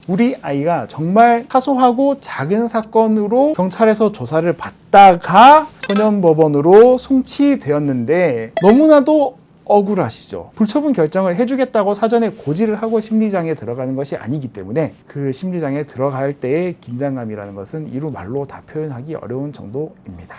우리 아이가 정말 사소하고 작은 사건으로 경찰에서 조사를 받다가 소년법원으로 송치되었는데 너무나도 억울하시죠. 불처분 결정을 해주겠다고 사전에 고지를 하고 심리장에 들어가는 것이 아니기 때문에 그 심리장에 들어갈 때의 긴장감이라는 것은 이루 말로 다 표현하기 어려운 정도입니다.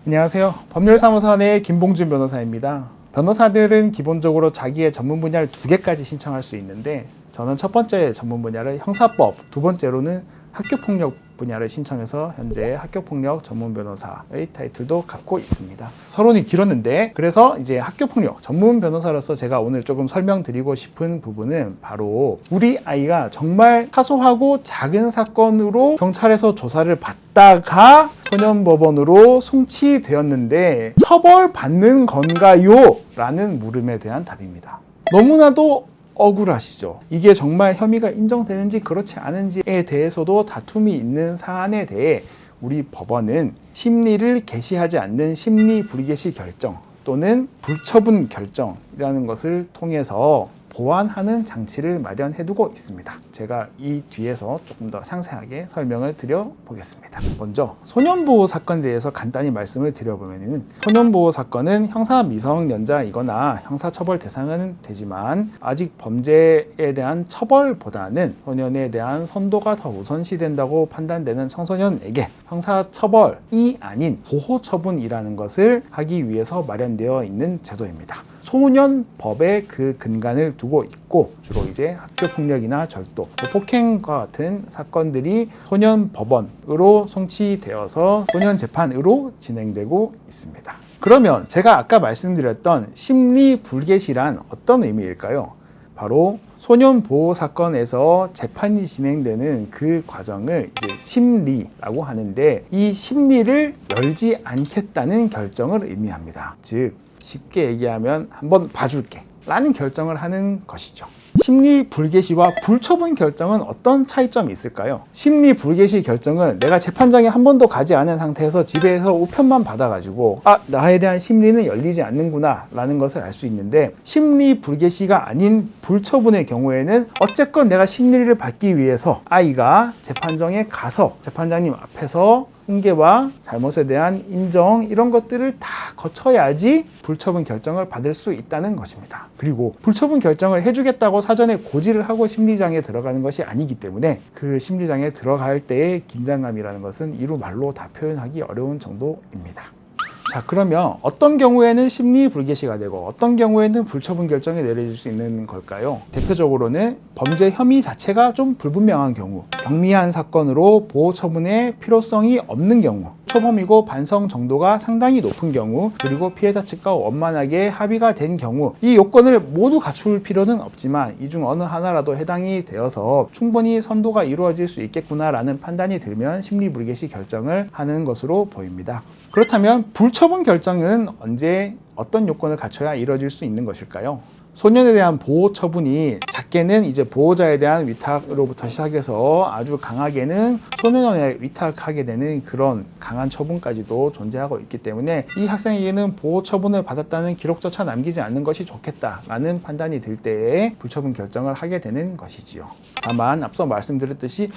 안녕하세요. 법률사무소 내 김봉준 변호사입니다. 변호사들은 기본적으로 자기의 전문 분야를 2개까지 신청할 수 있는데 저는 첫 번째 전문 분야를 형사법, 두 번째로는 학교폭력 분야를 신청해서 현재 학교폭력 전문 변호사의 타이틀도 갖고 있습니다. 서론이 길었는데 그래서 이제 학교폭력 전문 변호사로서 제가 오늘 조금 설명드리고 싶은 부분은 바로 우리 아이가 정말 사소하고 작은 사건으로 경찰에서 조사를 받다가 소년법원으로 송치되었는데 처벌받는 건가요? 라는 물음에 대한 답입니다. 너무나도 억울하시죠. 이게 정말 혐의가 인정되는지 그렇지 않은지에 대해서도 다툼이 있는 사안에 대해 우리 법원은 심리를 개시하지 않는 심리 불개시 결정 또는 불처분 결정이라는 것을 통해서 보완하는 장치를 마련해두고 있습니다. 제가 이 뒤에서 조금 더 상세하게 설명을 드려보겠습니다. 먼저 소년보호 사건에 대해서 간단히 말씀을 드려보면 소년보호 사건은 형사 미성년자이거나 형사처벌 대상은 되지만 아직 범죄에 대한 처벌보다는 소년에 대한 선도가 더 우선시된다고 판단되는 청소년에게 형사처벌이 아닌 보호처분이라는 것을 하기 위해서 마련되어 있는 제도입니다. 소년법에 그 근간을 두고 있고 주로 이제 학교폭력이나 절도, 폭행과 같은 사건들이 소년법원으로 송치되어서 소년재판으로 진행되고 있습니다. 그러면 제가 아까 말씀드렸던 심리불개시란 어떤 의미일까요? 바로 소년보호 사건에서 재판이 진행되는 그 과정을 이제 심리라고 하는데 이 심리를 열지 않겠다는 결정을 의미합니다. 즉 쉽게 얘기하면 한번 봐줄게 라는 결정을 하는 것이죠. 심리 불개시와 불처분 결정은 어떤 차이점이 있을까요? 심리 불개시 결정은 내가 재판장에 한 번도 가지 않은 상태에서 집에서 우편만 받아가지고 나에 대한 심리는 열리지 않는구나 라는 것을 알 수 있는데 심리 불개시가 아닌 불처분의 경우에는 어쨌건 내가 심리를 받기 위해서 아이가 재판정에 가서 재판장님 앞에서 훈계와 잘못에 대한 인정 이런 것들을 다 거쳐야지 불처분 결정을 받을 수 있다는 것입니다. 그리고 불처분 결정을 해주겠다고 사전에 고지를 하고 심리장에 들어가는 것이 아니기 때문에 그 심리장에 들어갈 때의 긴장감이라는 것은 이루 말로 다 표현하기 어려운 정도입니다. 자, 그러면 어떤 경우에는 심리 불개시가 되고 어떤 경우에는 불처분 결정이 내려질 수 있는 걸까요? 대표적으로는 범죄 혐의 자체가 좀 불분명한 경우, 경미한 사건으로 보호 처분의 필요성이 없는 경우, 초범이고 반성 정도가 상당히 높은 경우, 그리고 피해자 측과 원만하게 합의가 된 경우, 이 요건을 모두 갖출 필요는 없지만 이 중 어느 하나라도 해당이 되어서 충분히 선도가 이루어질 수 있겠구나라는 판단이 들면 심리 불개시 결정을 하는 것으로 보입니다. 그렇다면 불처분 결정은 언제 어떤 요건을 갖춰야 이루어질 수 있는 것일까요? 소년에 대한 보호 처분이 작게는 이제 보호자에 대한 위탁으로부터 시작해서 아주 강하게는 소년원에 위탁하게 되는 그런 강한 처분까지도 존재하고 있기 때문에 이 학생에게는 보호 처분을 받았다는 기록조차 남기지 않는 것이 좋겠다라는 판단이 들 때에 불처분 결정을 하게 되는 것이지요. 다만 앞서 말씀드렸듯이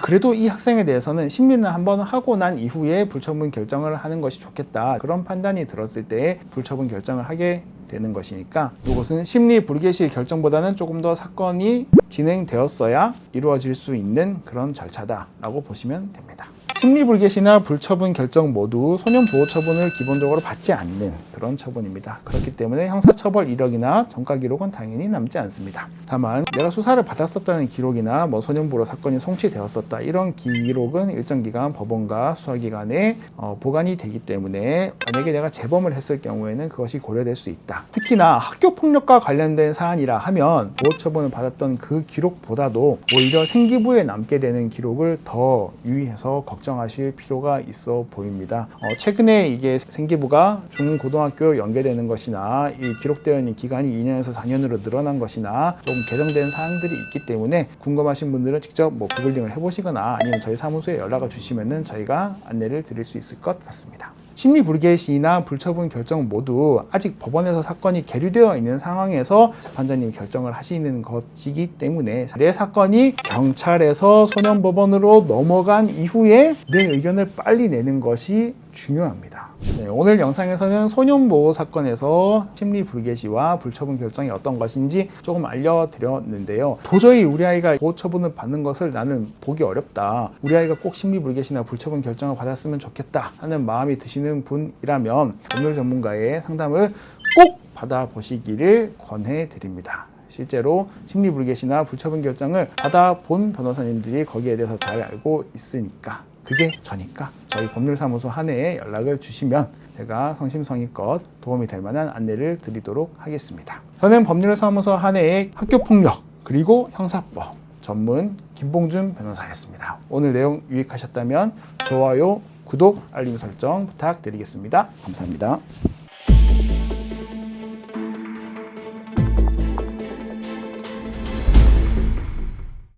그래도 이 학생에 대해서는 심리는 한번 하고 난 이후에 불처분 결정을 하는 것이 좋겠다 그런 판단이 들었을 때에 불처분 결정을 하게 되는 것이니까 이것은 심리 불개시 결정보다는 조금 더 사건이 진행되었어야 이루어질 수 있는 그런 절차다라고 보시면 됩니다. 심리 불개시나 불처분 결정 모두 소년 보호 처분을 기본적으로 받지 않는 그런 처분입니다. 그렇기 때문에 형사처벌 이력이나 전과 기록은 당연히 남지 않습니다. 다만 내가 수사를 받았었다는 기록이나 소년보호 사건이 송치되었었다 이런 기록은 일정 기간 법원과 수사기관에 보관이 되기 때문에 만약에 내가 재범을 했을 경우에는 그것이 고려될 수 있다. 특히나 학교폭력과 관련된 사안이라 하면 보호 처분을 받았던 그 기록보다도 오히려 생기부에 남게 되는 기록을 더 유의해서 걱정하실 필요가 있어 보입니다. 최근에 이게 생기부가 중고등학교 연계되는 것이나 이 기록되어 있는 기간이 2년에서 4년으로 늘어난 것이나 좀 개정된 사항들이 있기 때문에 궁금하신 분들은 직접 구글링을 해보시거나 아니면 저희 사무소에 연락을 주시면은 저희가 안내를 드릴 수 있을 것 같습니다. 심리불개시나 불처분 결정 모두 아직 법원에서 사건이 계류되어 있는 상황에서 재판장님이 결정을 하시는 것이기 때문에 내 사건이 경찰에서 소년법원으로 넘어간 이후에 내 의견을 빨리 내는 것이 중요합니다. 네, 오늘 영상에서는 소년보호 사건에서 심리불개시와 불처분 결정이 어떤 것인지 조금 알려드렸는데요. 도저히 우리 아이가 보호처분을 받는 것을 나는 보기 어렵다. 우리 아이가 꼭 심리불개시나 불처분 결정을 받았으면 좋겠다 하는 마음이 드시는 분이라면 법률 전문가의 상담을 꼭 받아보시기를 권해드립니다. 실제로 심리불개시나 불처분 결정을 받아본 변호사님들이 거기에 대해서 잘 알고 있으니까, 그게 저니까 저희 법률사무소 한해에 연락을 주시면 제가 성심성의껏 도움이 될 만한 안내를 드리도록 하겠습니다. 저는 법률사무소 한해의 학교폭력 그리고 형사법 전문 김봉준 변호사였습니다. 오늘 내용 유익하셨다면 좋아요, 구독, 알림 설정 부탁드리겠습니다. 감사합니다.